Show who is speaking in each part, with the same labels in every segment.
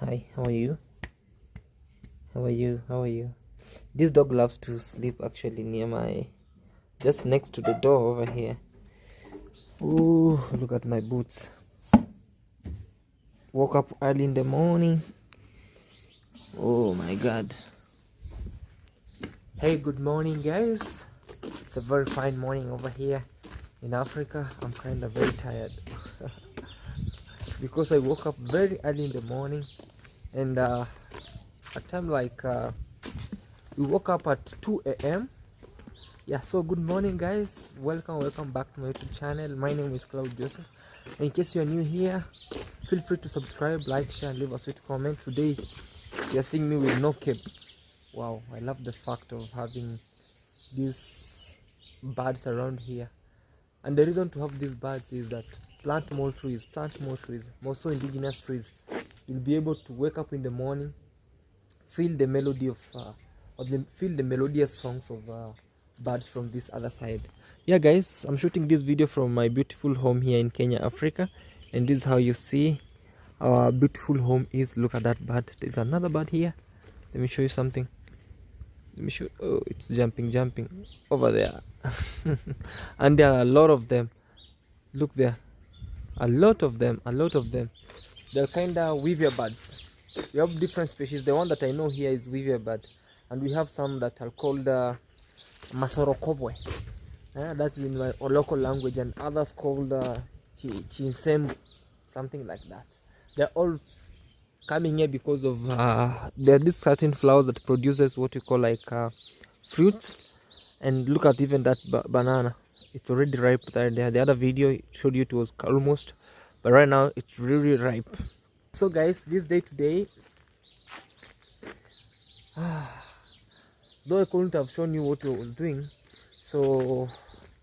Speaker 1: Hi, how are you? How are you? How are you? This dog loves to sleep actually near my, just next to the door over here. Ooh, look at my boots. Woke up early in the morning. Oh my god. Hey, good morning, guys. It's a very fine morning over here in Africa. I'm kind of very tired because I woke up very early in the morning, and a time like we woke up at 2 a.m. Yeah, so good morning, guys. Welcome back to my YouTube channel. My name is Claude Joseph. In case you're new here, feel free to subscribe, like, share, and leave a sweet comment. Today you're seeing me with no cape. Wow, I love the fact of having these birds around here. And the reason to have these birds is that plant more trees, more so indigenous trees. You'll be able to wake up in the morning, feel the melody of feel the melodious songs of birds from this other side. Yeah, guys, I'm shooting this video from my beautiful home here in Kenya, Africa, and this is how you see our beautiful home is. Look at that bird. There's another bird here. Let me show you something. Let me show. Oh, it's jumping over there. And there are a lot of them. Look there, a lot of them. They're kind of weaver birds. We have different species. The one that I know here is weaver bird, and we have some that are called masorokobwe. That's in my local language, and others called chinsembu, something like that. They're all coming here because of there are these certain flowers that produces what you call like fruits. And look at even that banana. It's already ripe there. The other video showed you it was almost, but right now it's really ripe. So guys, this day today, though I couldn't have shown you what I was doing, so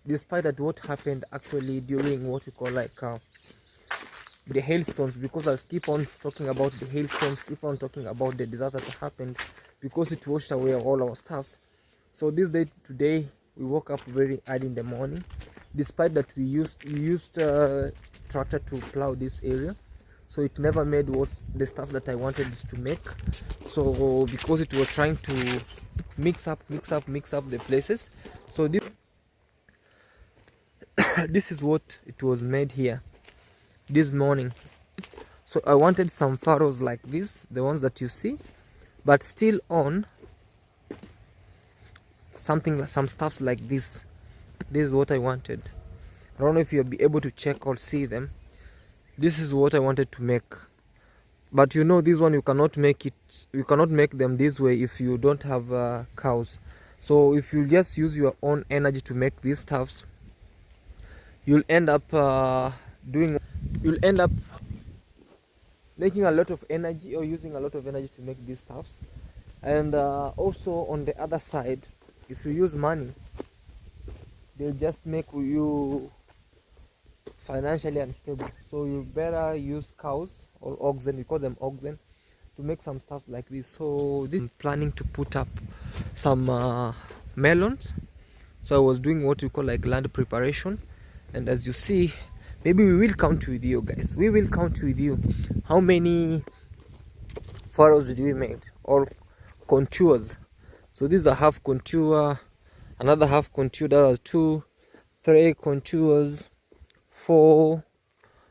Speaker 1: despite that, what happened actually during what we call like the hailstones, because I'll keep on talking about the hailstones, keep on talking about the disaster that happened, because it washed away all our stuffs. So this day today, we woke up very early in the morning, despite that we used tractor to plow this area, so it never made what the stuff that I wanted it to make. So because it was trying to mix up the places, so this this is what it was made here this morning. So I wanted some furrows like this, the ones that you see, but still on something, some stuffs like this. This is what I wanted. I don't know if you'll be able to check or see them. This is what I wanted to make, but you know, this one you cannot make it, you cannot make them this way if you don't have cows. So if you just use your own energy to make these stuffs, you'll end up making a lot of energy, or using a lot of energy to make these stuffs. And also on the other side, if you use money, they'll just make you financially unstable. So you better use cows or oxen, we call them oxen, to make some stuff like this. So this, I'm planning to put up some melons. So I was doing what we call like land preparation, and as you see, maybe we will count with you guys. We will count with you how many furrows did we make, or contours. So these are half contour, another half contour. There are 2, 3 contours, 4,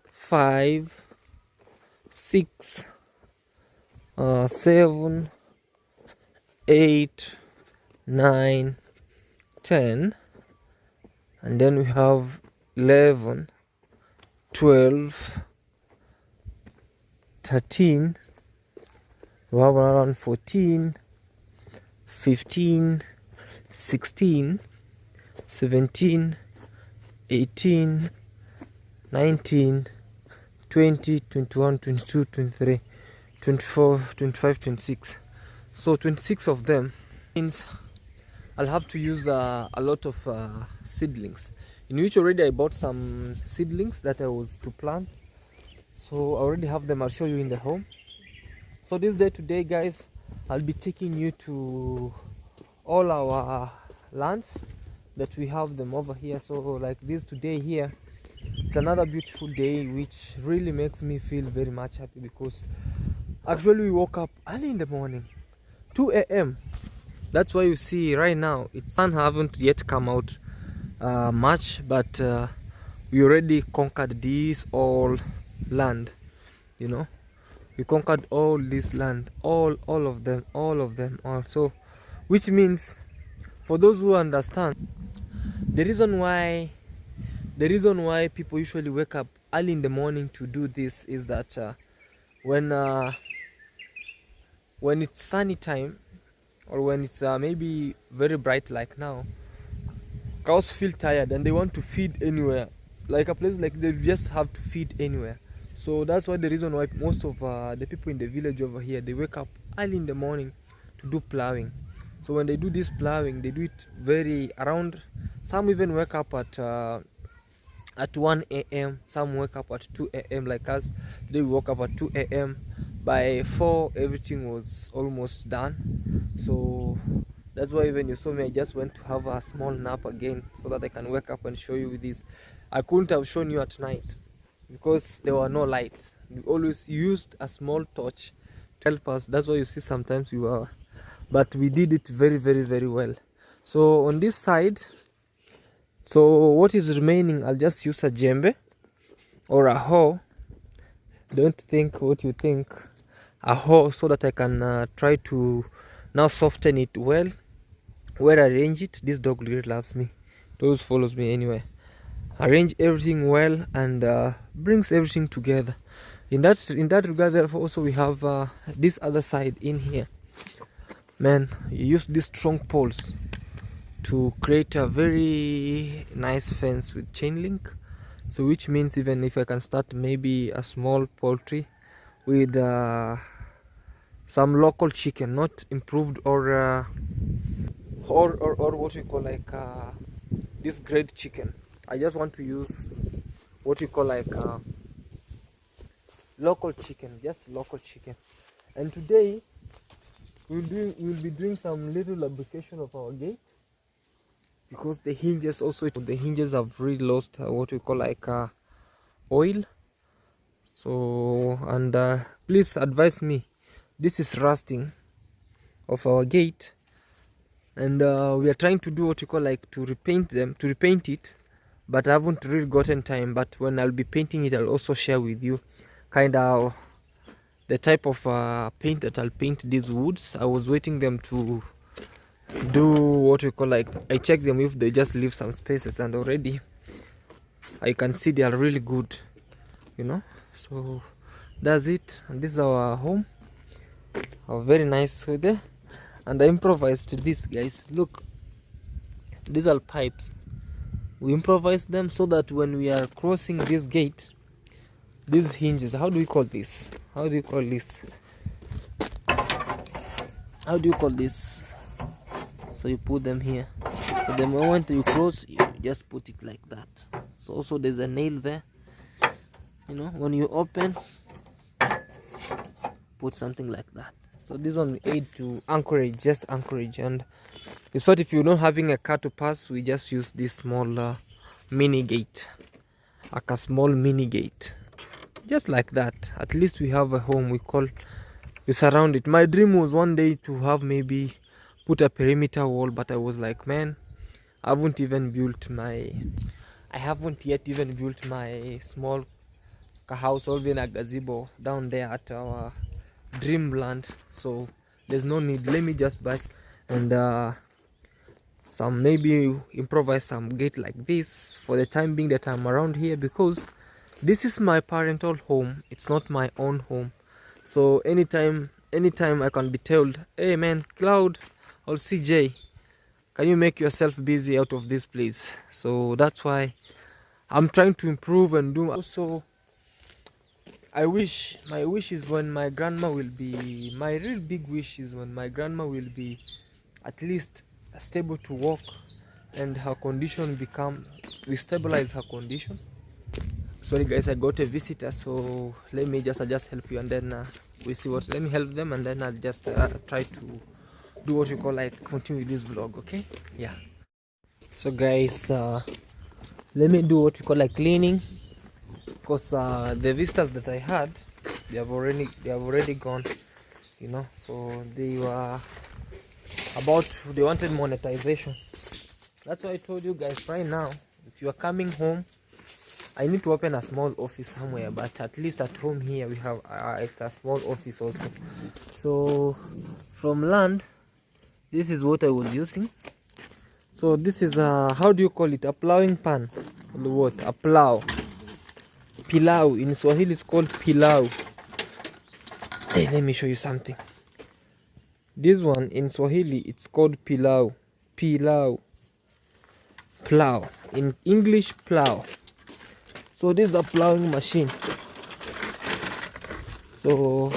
Speaker 1: 5, 6, 7, 8, 9, 10, and then we have 11, 12, 13, we have around 14, 15, 16, 17, 18, 19, 20, 21, 22, 23, 24, 25, 26. So 26 of them means I'll have to use a lot of seedlings, in which already I bought some seedlings that I was to plant. So I already have them. I'll show you in the home. So this day today, guys, I'll be taking you to all our lands that we have them over here. So like this today here, it's another beautiful day, which really makes me feel very much happy, because Actually, we woke up early in the morning, 2 a.m. That's why you see right now it's sun haven't yet come out much, but we already conquered this all land. You know, we conquered all this land, all of them, also, which means, for those who understand, the reason why people usually wake up early in the morning to do this is that when it's sunny time, or when it's maybe very bright like now, cows feel tired and they want to feed anywhere. Like a place like, they just have to feed anywhere. So that's why the reason why most of the people in the village over here, they wake up early in the morning to do plowing. So when they do this plowing, they do it very around, some even wake up at 1 a.m. Some wake up at 2 a.m. like us. They woke up at 2 a.m. By 4 everything was almost done. So that's why even you saw me, I just went to have a small nap again so that I can wake up and show you this. I couldn't have shown you at night because there were no lights. We always used a small torch to help us. That's why you see sometimes we were, but we did it very, very, very well. So on this side, so what is remaining, I'll just use a djembe or a hoe. Don't think what you think. A hoe, so that I can try to now soften it well arrange it. This dog really loves me, it always follows me anywhere. Arrange everything well and brings everything together. In that regard, therefore, also we have this other side in here. Man, you use these strong poles to create a very nice fence with chain link. So which means even if I can start maybe a small poultry with some local chicken, not improved or what we call like this grade chicken. I just want to use what we call like local chicken, just local chicken. And today we'll be doing some little lubrication of our gate, because the hinges have really lost what we call like oil. So, and please advise me, this is rusting of our gate, and we are trying to do what we call like to repaint it, but I haven't really gotten time. But when I'll be painting it, I'll also share with you kind of the type of paint that I'll paint these woods. I was waiting them to do what we call like, I check them if they just leave some spaces, and already I can see they are really good, you know. So that's it, and this is our home, our very nice way there. And I improvised this, guys. Look, these are pipes. We improvised them so that when we are crossing this gate, these hinges, how do you call this? So you put them here. But the moment you cross, you just put it like that. So also there's a nail there. You know, when you open, put something like that. So this one will aid to anchorage, just anchorage. And it's what if you're not having a car to pass, we just use this small mini gate, like a small mini gate, just like that. At least we have a home. We surround it. My dream was one day to have maybe put a perimeter wall, but I was like, man, I haven't yet even built my small house or even a gazebo down there at our dreamland. So there's no need. Let me just buy and some, maybe improvise some gate like this for the time being that I'm around here, because this is my parental home. It's not my own home. So anytime I can be told, hey man, Claude or CJ, can you make yourself busy out of this place? So that's why I'm trying to improve and do. Also, my wish is when my grandma will be, my real big wish is when my grandma will be at least stable to walk, and her condition we stabilize her condition. Sorry guys, I got a visitor, so let me just help you, and then we'll see what, let me help them, and then I'll just try to do what you call like continue this vlog. Okay, yeah. So guys, let me do what you call like cleaning, because the visitors that I had, they have already gone, you know. So they wanted monetization. That's why I told you guys right now, if you are coming home, I need to open a small office somewhere, but at least at home here we have it's a small office also. So from land, this is what I was using. So this is how do you call it, a plowing pan? What, a plow? Pilau in Swahili is called pilau. Hey, let me show you something. This one in Swahili it's called pilau. Pilau. Plow. In English, plow. So this is a plowing machine. So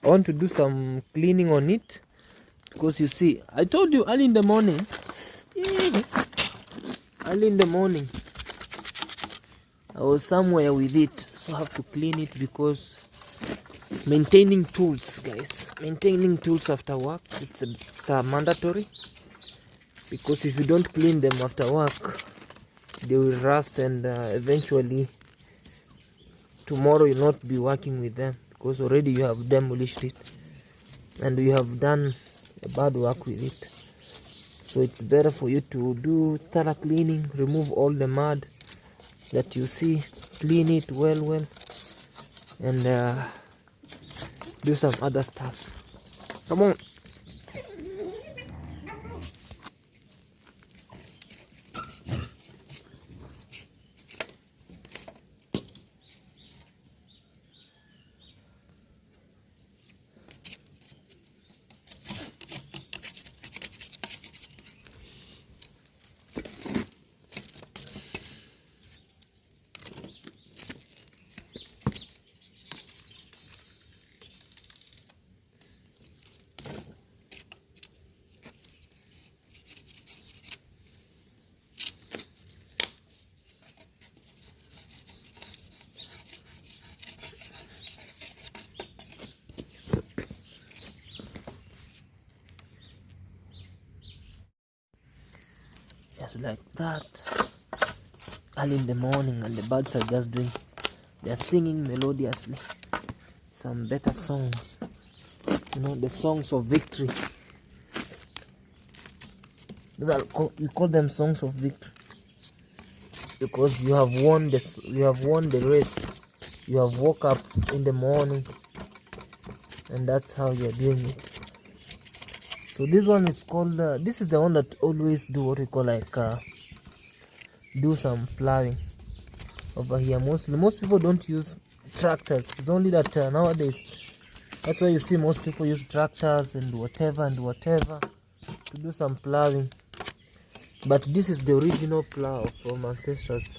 Speaker 1: I want to do some cleaning on it, because you see, I told you early in the morning, I was somewhere with it, so I have to clean it, because maintaining tools, guys, maintaining tools after work, it's mandatory, because if you don't clean them after work, they will rust, and eventually tomorrow you'll not be working with them, because already you have demolished it and you have done a bad work with it. So it's better for you to do thorough cleaning, remove all the mud that you see, clean it well, and do some other stuffs. Come on. Just like that, early in the morning, and the birds are just they're singing melodiously some better songs, you know, the songs of victory. We call them songs of victory, because you have won the race. You have woke up in the morning, and that's how you're doing it. So this one is called this is the one that always do what we call like do some plowing over here. Most people don't use tractors. It's only that nowadays, that's why you see most people use tractors and whatever to do some plowing. But this is the original plow from ancestors.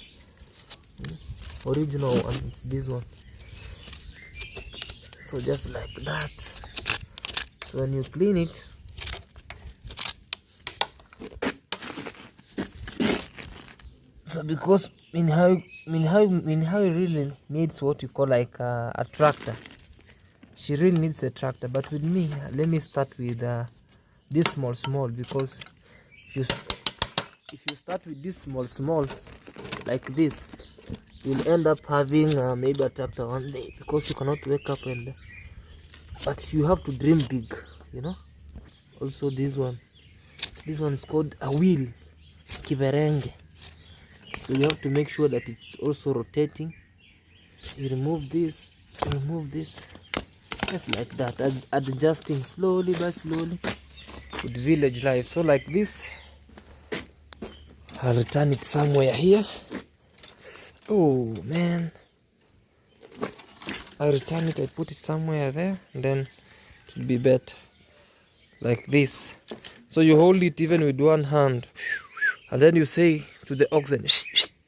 Speaker 1: Original one, it's this one. So just like that. So when you clean it, so because Minhai really needs what you call like a tractor. She really needs a tractor. But with me, let me start with this small, because if you start with this small like this, you'll end up having maybe a tractor one day, because you cannot wake up and but you have to dream big, you know. Also this one is called a wheel, kiberenge. So you have to make sure that it's also rotating. You remove this, just like that, adjusting slowly by slowly with village life. So like this, I'll return it somewhere here. Oh man, I return it, I put it somewhere there, and then it will be better like this. So you hold it even with one hand, and then you say to the oxen,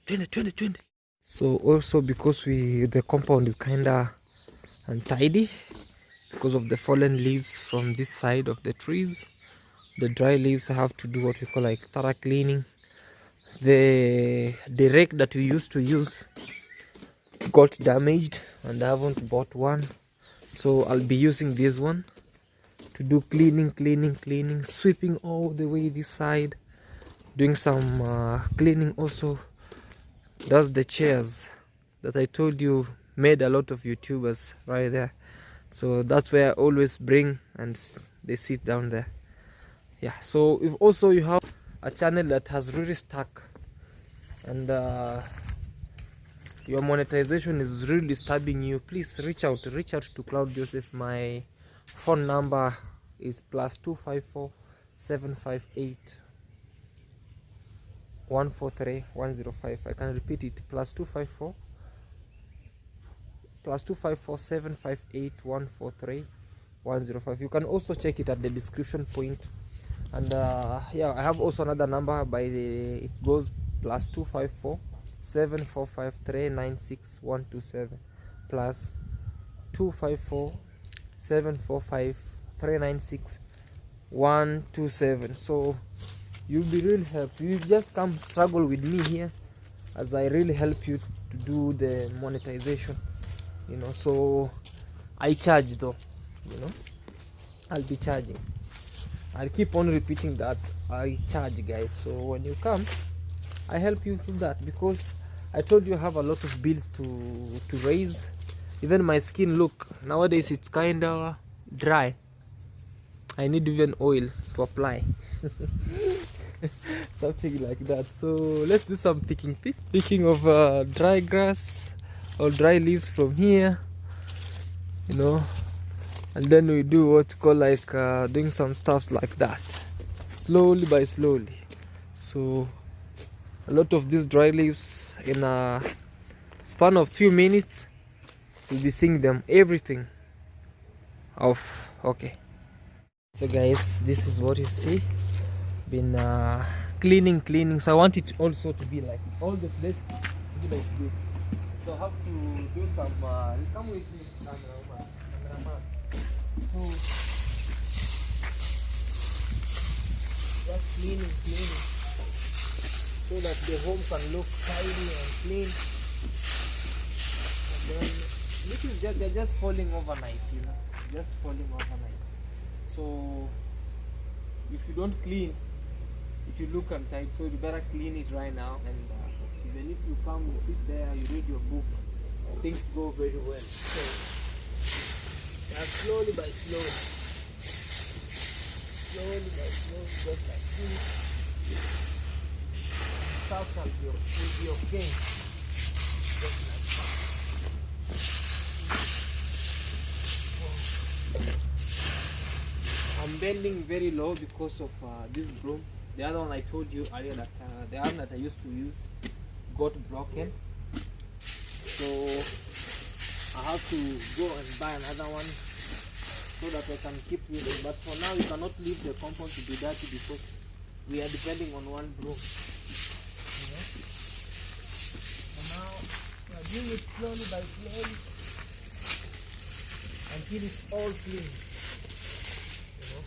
Speaker 1: 20. So also, because the compound is kinda untidy because of the fallen leaves from this side of the trees, the dry leaves, have to do what we call like thorough cleaning. The rake that we used to use got damaged, and I haven't bought one, so I'll be using this one to do cleaning, sweeping all the way this side, doing some cleaning also. That's the chairs that I told you made a lot of YouTubers right there. So that's where I always bring, and they sit down there. Yeah, so if also you have a channel that has really stuck, and your monetization is really disturbing you, please reach out to Claude Joseph. My phone number is +254 758 143 105. I can repeat it, +254 758 143 105. You can also check it at the description point. And yeah, I have also another number it goes +254 745 396 127, +254 745 396 127. So you'll be really helped. You just come struggle with me here, as I really help you to do the monetization, you know. So I charge though, you know. I'll be charging. I'll keep on repeating that I charge, guys. So when you come, I help you through that, because I told you I have a lot of bills to raise. Even my skin, look, nowadays it's kind of dry. I need even oil to apply. Something like that. So let's do some picking of dry grass or dry leaves from here, you know. And then we do what you call like doing some stuffs like that, slowly by slowly. So a lot of these dry leaves, in a span of few minutes, you'll be seeing them, everything off. Okay, so guys, this is what you see. Been cleaning. So I want it also to be like all the place to be like this. So I have to do some come with me, cameraman. So just cleaning, so that the home can look tidy and clean. And then this is just, they're just falling overnight, you know, just falling overnight. So if you don't clean, it will look untidy. So you better clean it right now. And even if you come and sit there, you read your book, things go very well. So slowly by slowly, just like this, stuff will be okay. Just like that. I'm bending very low because of this broom. The other one I told you earlier that the one that I used to use got broken. So I have to go and buy another one, so that I can keep using. But for now, you cannot leave the compound to be dirty, because we are depending on one broom. Okay. So now we are doing it slowly by slowly until it's all clean. You know?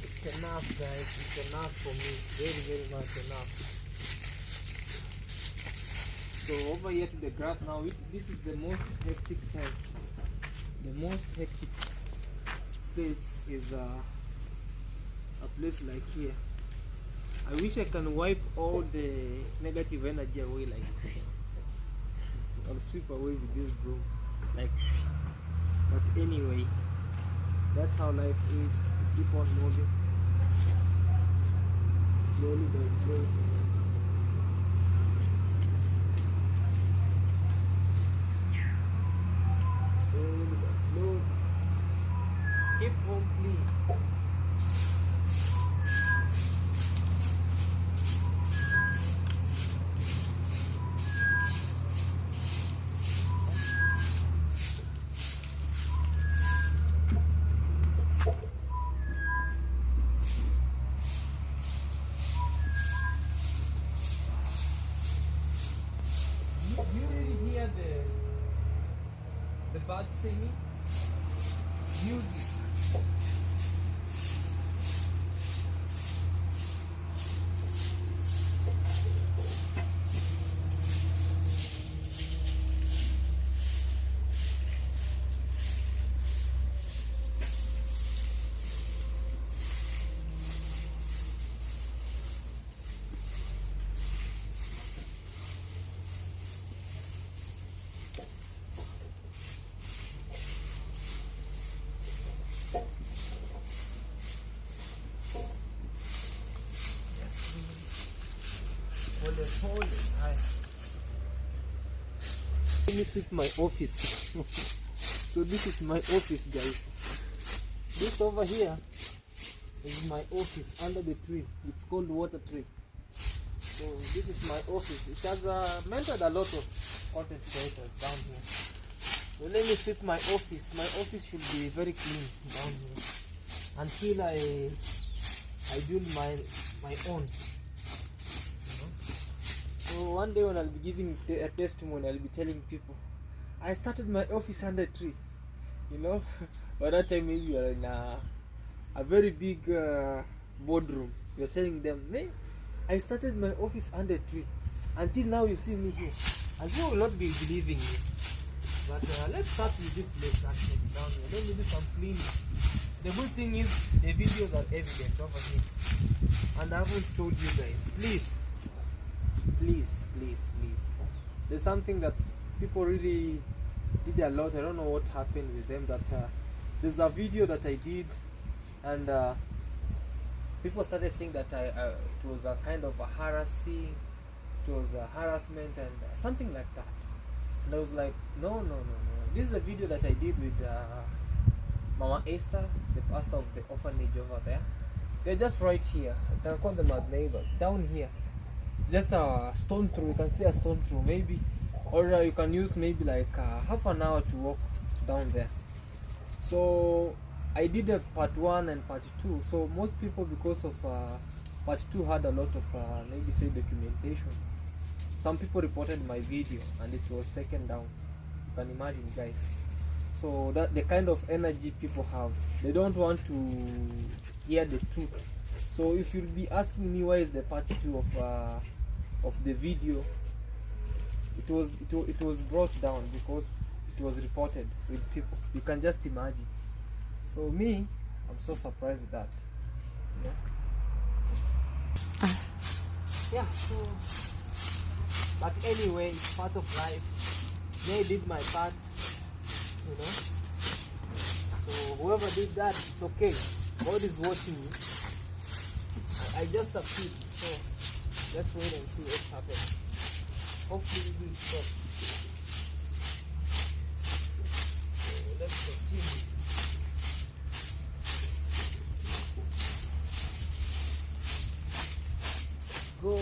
Speaker 1: It's enough, guys. It's enough for me. Very much enough. So over here to the grass now, this is the most hectic time. The most hectic place is a place like here. I wish I can wipe all the negative energy away, like I'll sweep away with this broom, like. But anyway, that's how life is. Keep on moving slowly by slowly. Keep home clean. You really hear the birds singing? Music. Let me sweep my office. So this is my office, guys. This over here is my office under the tree. It's called water tree. So this is my office. It has mentored a lot of content creators down here. So let me sweep my office. My office should be very clean down here until I build my own. So one day when I'll be giving a testimony, I'll be telling people, I started my office under a tree. By that time maybe you're in a very big boardroom. You're telling them, hey, I started my office under a tree. Until now you see me here. And you will not be believing me. But let's start with this place actually down here. Let me do some cleaning. The good thing is the videos are evident over here. And I haven't told you guys. Please. There's something that people really did a lot. I don't know what happened with them. That there's a video that I did, and people started saying that it was a kind of a harassing, it was a harassment and something like that. And I was like, no. This is a video that I did with Mama Esther, the pastor of the orphanage over there. They're just right here. I can call them as neighbors. Down here, just a stone throw. You can see a stone throw maybe, or you can use maybe like half an hour to walk down there. So I did a part 1 and part 2. So most people, because of part 2 had a lot of maybe say documentation. Some people reported my video and it was taken down. You can imagine, guys. So that the kind of energy people have, they don't want to hear the truth. So if you'll be asking me why is the part 2 of the video, it was brought down because it was reported with people. You can just imagine. So me, I'm so surprised with that. Yeah. So, but anyway, it's part of life. They did my part, So whoever did that, it's okay. God is watching me. I just appealed. So let's wait and see what's happening. Hopefully we will stop. So let's continue. Go.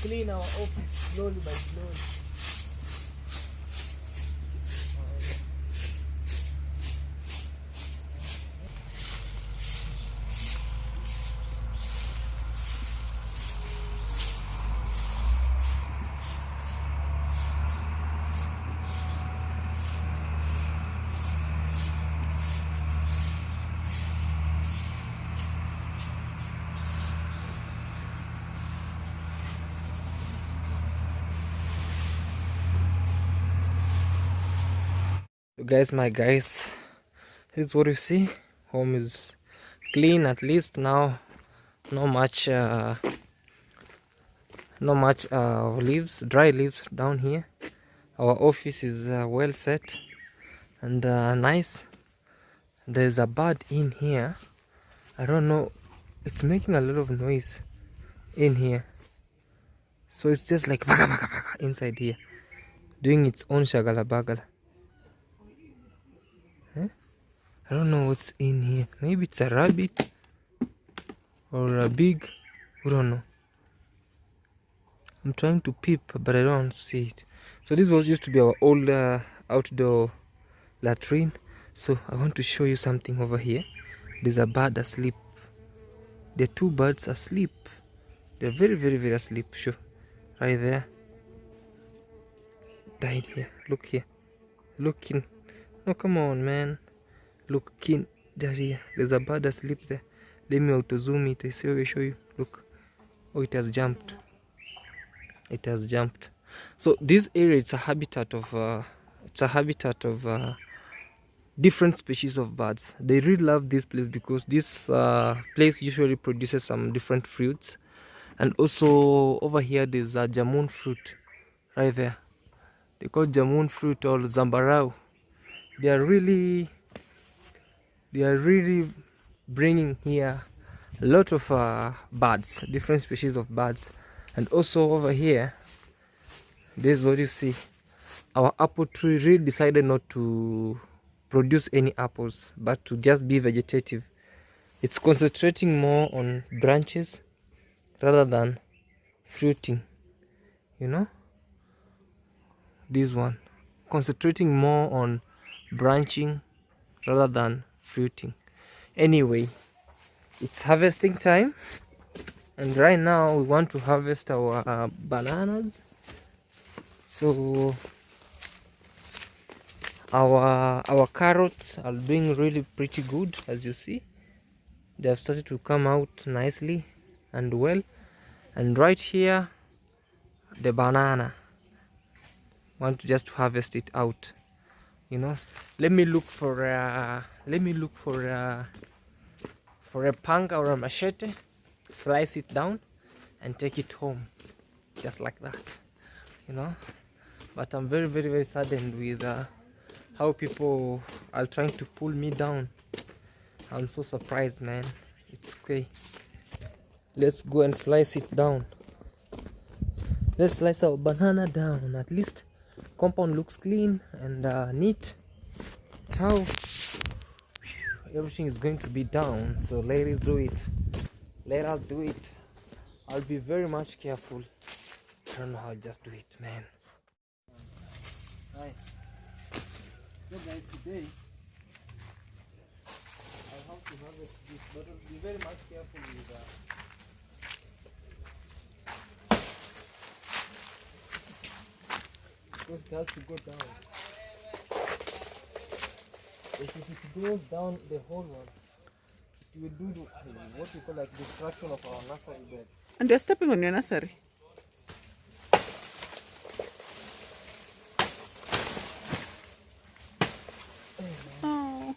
Speaker 1: Clean our office slowly by slowly. My guys, here's what you see. Home is clean, at least now. No much leaves, dry leaves down here. Our office is well set and nice. There's a bird in here. I don't know, it's making a lot of noise in here. So it's just like baga baga baga inside here, doing its own shagala bagala. I don't know what's in here. Maybe it's a rabbit or a big. We don't know. I'm trying to peep, but I don't see it. So this was used to be our old outdoor latrine. So I want to show you something over here. There's a bird asleep. There are 2 birds asleep. They're very, very, very asleep. Sure, right there. Died here. Look here. Looking. No, come on, man. Look, there here. There's a bird asleep there. Let me auto zoom it. I see. I show you. Look. Oh, it has jumped. So this area, it's a habitat of different species of birds. They really love this place because this place usually produces some different fruits. And also over here there's a jamun fruit right there. They call jamun fruit or zambarau. They are really bringing here a lot of birds, different species of birds. And also over here, this is what you see. Our apple tree really decided not to produce any apples, but to just be vegetative. It's concentrating more on branches rather than fruiting, you know. This one concentrating more on branching rather than fruiting. Anyway, it's harvesting time, and right now we want to harvest our bananas. So our carrots are doing really pretty good. As you see, they have started to come out nicely and well. And right here, the banana, want to just harvest it out, you know. Let me look for a panga or a machete, slice it down and take it home, just like that, you know. But I'm very, very, very saddened with how people are trying to pull me down. I'm so surprised, man. It's okay. Let's go and slice it down. Let's slice our banana down. At least compound looks clean and neat. That's how everything is going to be down. So ladies, do it. Let us do it. I'll be very much careful. I don't know how. Just do it, man. Hi. So guys, today I have to harvest this, but I'll be very much careful with because it has to go down. If it goes down the whole one, it will do what we call like destruction of our nursery bed.
Speaker 2: And you're stepping on your nursery. Oh.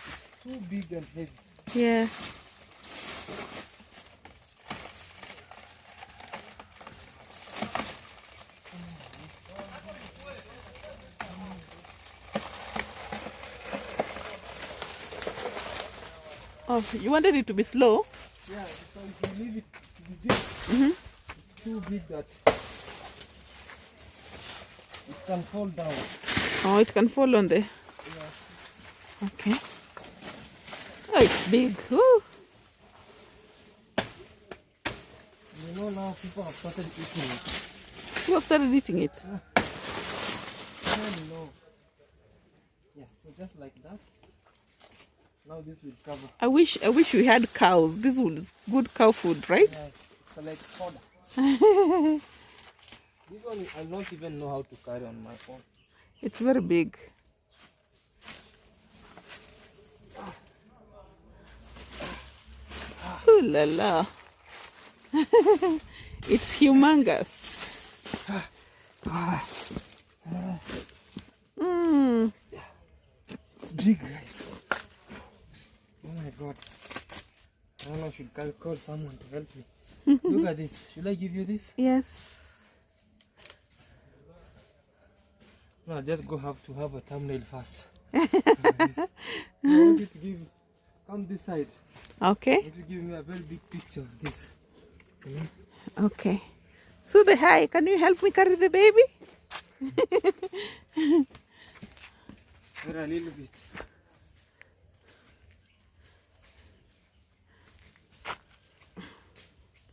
Speaker 1: It's too big and heavy.
Speaker 2: Yeah. Oh, you wanted it to be slow?
Speaker 1: Yeah, so if you leave it to be big, it's too big that it can fall down.
Speaker 2: Oh, it can fall on the...
Speaker 1: Yeah.
Speaker 2: Okay. Oh, it's big. Ooh.
Speaker 1: You know, now people have started eating it.
Speaker 2: You have started eating it?
Speaker 1: Yeah. No. Yeah, so just like that. Now this will cover.
Speaker 2: I wish we had cows. This was good cow food, right?
Speaker 1: Yeah, so like fodder. This one I don't even know how to carry on my own.
Speaker 2: It's very big. Ooh la la. It's humongous.
Speaker 1: It's big, guys. Oh my god. I don't know, I should call someone to help me. Look at this. Should I give you this?
Speaker 2: Yes.
Speaker 1: No, just have to have a thumbnail first. I want you to give, come this side.
Speaker 2: Okay.
Speaker 1: I want you to give me a very big picture of this.
Speaker 2: Okay. So the hi, can you help me carry the baby?
Speaker 1: Or a little bit.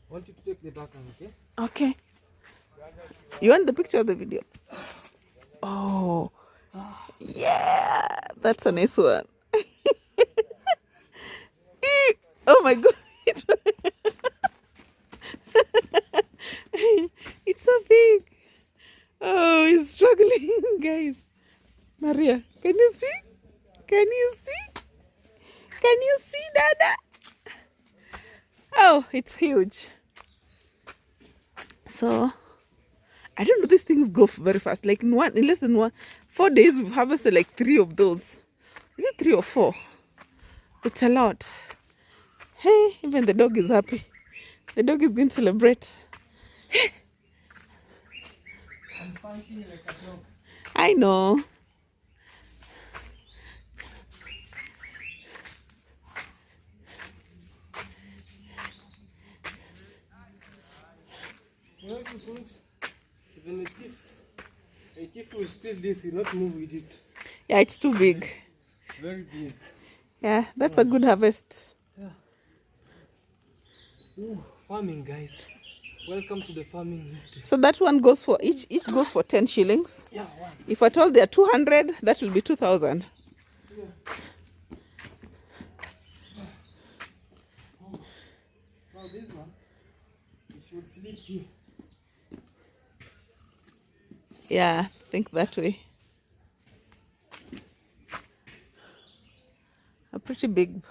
Speaker 1: I want you to take the back arm, okay?
Speaker 2: Okay. You want the picture of the video? Oh. Yeah. That's a nice one. Oh my god. It's so big. Oh, he's struggling, guys. Maria, can you see? Can you see? Can you see, Dada? Oh, it's huge. So, I don't know, these things go very fast. Like in less than 4 days, we've harvested like 3 of those. Is it 3 or 4? It's a lot. Hey, even the dog is happy. The dog is going to celebrate.
Speaker 1: I'm fighting like a dog.
Speaker 2: I know.
Speaker 1: know if you put, even a thief will steal this, will not move with it.
Speaker 2: Yeah, it's too big.
Speaker 1: Very big.
Speaker 2: Yeah, that's a good harvest.
Speaker 1: Yeah. Ooh, farming, guys. Welcome to the farming history.
Speaker 2: So that one goes for each goes for 10 shillings.
Speaker 1: Yeah, one.
Speaker 2: If at all they are 200, that will be 2,000.
Speaker 1: Yeah. Oh. Now this one, it should sleep here.
Speaker 2: Yeah, think that way. A pretty big.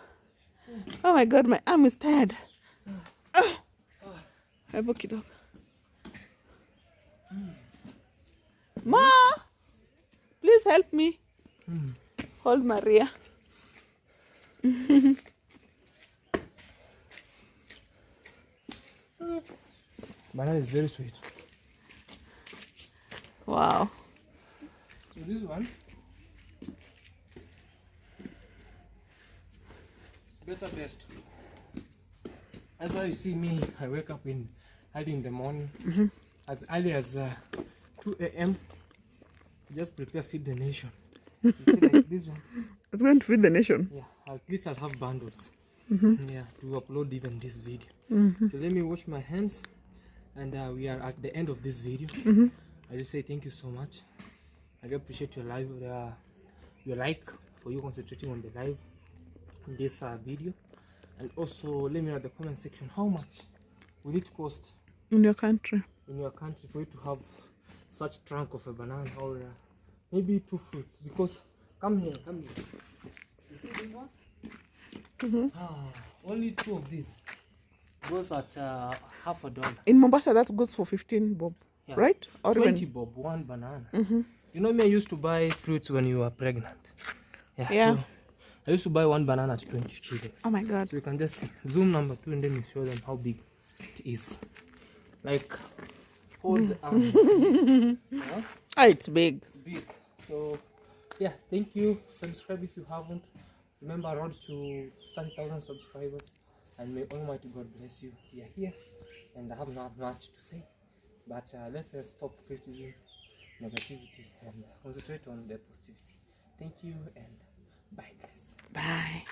Speaker 2: Oh my God, my arm is tired. Hebu kidogo. Ma, please help me. Hold Maria.
Speaker 1: Banana is very sweet.
Speaker 2: Wow.
Speaker 1: So this one, it's better best. That's why you see me, I wake up early in the morning, as early as 2 a.m. Just prepare feed the nation. You see, like this one.
Speaker 2: It's going to feed the nation.
Speaker 1: Yeah, at least I'll have bundles. Yeah, to upload even this video. So let me wash my hands, and we are at the end of this video. I just say thank you so much. I really appreciate your live, your like for you concentrating on the live in this video, and also let me know in the comment section how much will it cost
Speaker 2: In your country.
Speaker 1: in your country for you to have such trunk of a banana, or maybe 2 fruits. Because come here. You see this one? Only 2 of these goes at $50.
Speaker 2: In Mombasa, that goes for 15 bob,
Speaker 1: Yeah.
Speaker 2: right? Or
Speaker 1: 20
Speaker 2: even
Speaker 1: bob, 1 banana. You know me, I used to buy fruits when you were pregnant.
Speaker 2: Yeah.
Speaker 1: So I used to buy 1 banana at 20 shillings.
Speaker 2: Oh my God.
Speaker 1: So you can just see. Zoom number 2 and then you show them how big it is. Like, hold the arm. Yeah?
Speaker 2: Oh, it's big.
Speaker 1: It's big. So yeah, thank you. Subscribe if you haven't. Remember, road to 30,000 subscribers, and may Almighty God bless you. We are here, and I have not much to say, but let us stop criticism, negativity, and concentrate on the positivity. Thank you, and bye, guys.
Speaker 2: Bye.